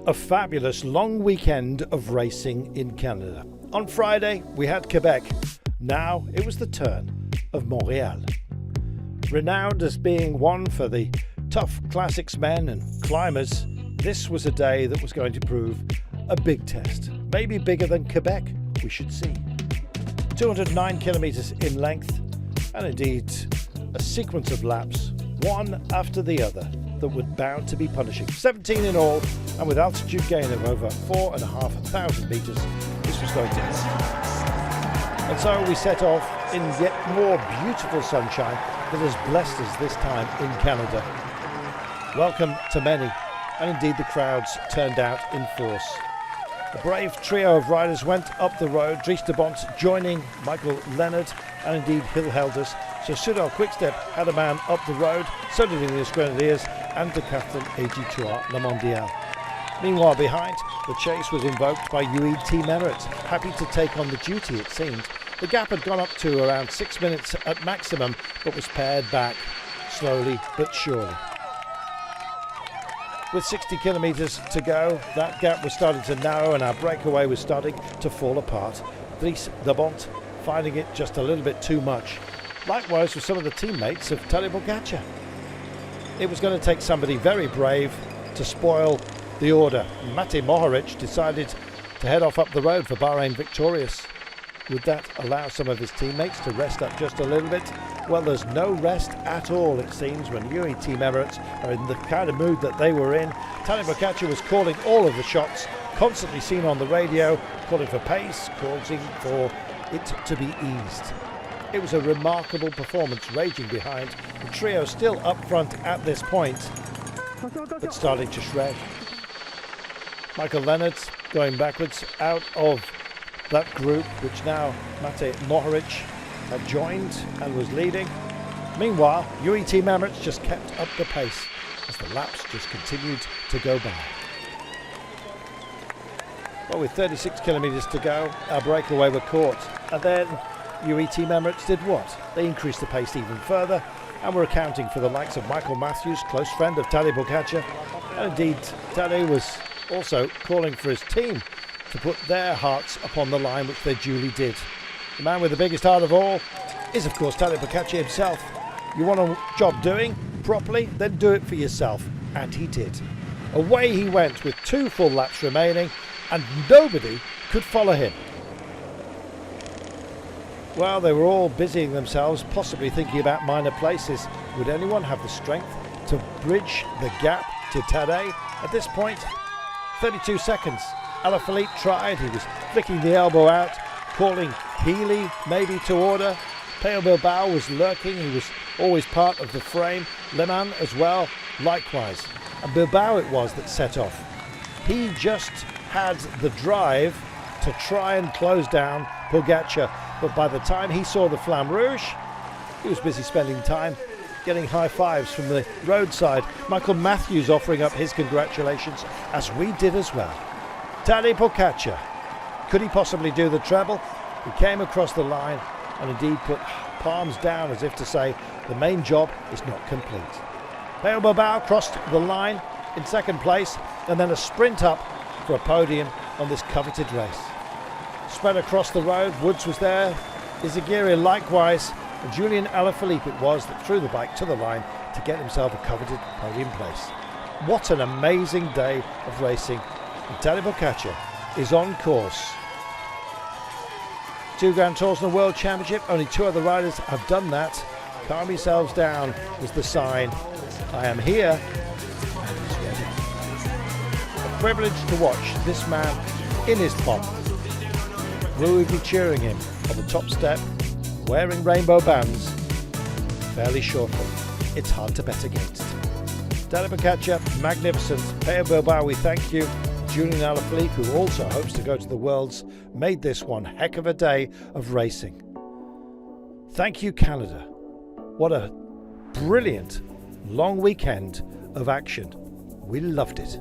A fabulous long weekend of racing in Canada. On Friday, we had Quebec. Now it was the turn of Montreal. Renowned as being one for the tough classics men and climbers, this was a day that was going to prove a big test. Maybe bigger than Quebec, we should see. 209 kilometres in length, and indeed a sequence of laps, one after the other, that were bound to be punishing. 17 in all, and with altitude gain of over 4,500 metres, this was going to end. And so we set off in yet more beautiful sunshine that has blessed us this time in Canada. Welcome to many, and indeed the crowds turned out in force. A brave trio of riders went up the road, Dries de Bont joining Michael Leonard, and indeed Hill held us. So Soudal-QuickStep had a man up the road, so did Ineos Grenadiers and Decathlon AG2R Le Mondial. Meanwhile behind, the chase was invoked by UET Merit, happy to take on the duty it seemed. The gap had gone up to around 6 minutes at maximum, but was pared back, slowly but surely. With 60 kilometres to go, that gap was starting to narrow and our breakaway was starting to fall apart. Dries de Bont finding it just a little bit too much. Likewise with some of the teammates of Tadej Pogacar. It was going to take somebody very brave to spoil the order. Matej Mohoric decided to head off up the road for Bahrain victorious. Would that allow some of his teammates to rest up just a little bit? Well, there's no rest at all, it seems, when UET Emirates are in the kind of mood that they were in. Tadej Pogacar was calling all of the shots, constantly seen on the radio, calling for pace, calling for it to be eased. It was a remarkable performance raging behind. The trio still up front at this point, but starting to shred. Michael Leonard going backwards out of that group, which now Matej Mohoric had joined and was leading. Meanwhile, UET Emirates just kept up the pace as the laps just continued to go by. Well, with 36 kilometres to go, our breakaway were caught, and then UET Emirates did what? They increased the pace even further and were accounting for the likes of Michael Matthews, close friend of Tadej Pogacar, and indeed Tadej was also calling for his team to put their hearts upon the line, which they duly did. The man with the biggest heart of all is of course Tadej Pogacar himself. You want a job doing properly, then do it for yourself, and he did. Away he went with 2 full laps remaining, and nobody could follow him. Well, they were all busying themselves, possibly thinking about minor places. Would anyone have the strength to bridge the gap to Tadej? At this point, 32 seconds. Alaphilippe tried, he was flicking the elbow out, calling Healy maybe to order. Pello Bilbao was lurking, he was always part of the frame. Le Mans as well, likewise. And Bilbao it was that set off. He just had the drive to try and close down Pogacar, but by the time he saw the Flamme Rouge, he was busy spending time getting high fives from the roadside. Michael Matthews offering up his congratulations, as we did as well. Tadej Pogacar, could he possibly do the treble? He came across the line and indeed put palms down as if to say the main job is not complete. Pello Bilbao crossed the line in second place, and then a sprint up for a podium on this coveted race. Spread across the road, Woods was there, Izagirre likewise, and Julian Alaphilippe it was that threw the bike to the line to get himself a coveted podium place. What an amazing day of racing, and Tadej Pogacar is on course. 2 Grand Tours and the World Championship, only 2 other riders have done that. Calm yourselves down was the sign. I am here, and he's ready. A privilege to watch this man in his pomp. Will we be cheering him on the top step, wearing rainbow bands? Fairly shortly. It's hard to bet against. Tadej Pogacar, magnificent. Pello Bilbao, we thank you. Julian Alaphilippe, who also hopes to go to the Worlds, made this one heck of a day of racing. Thank you, Canada. What a brilliant long weekend of action. We loved it.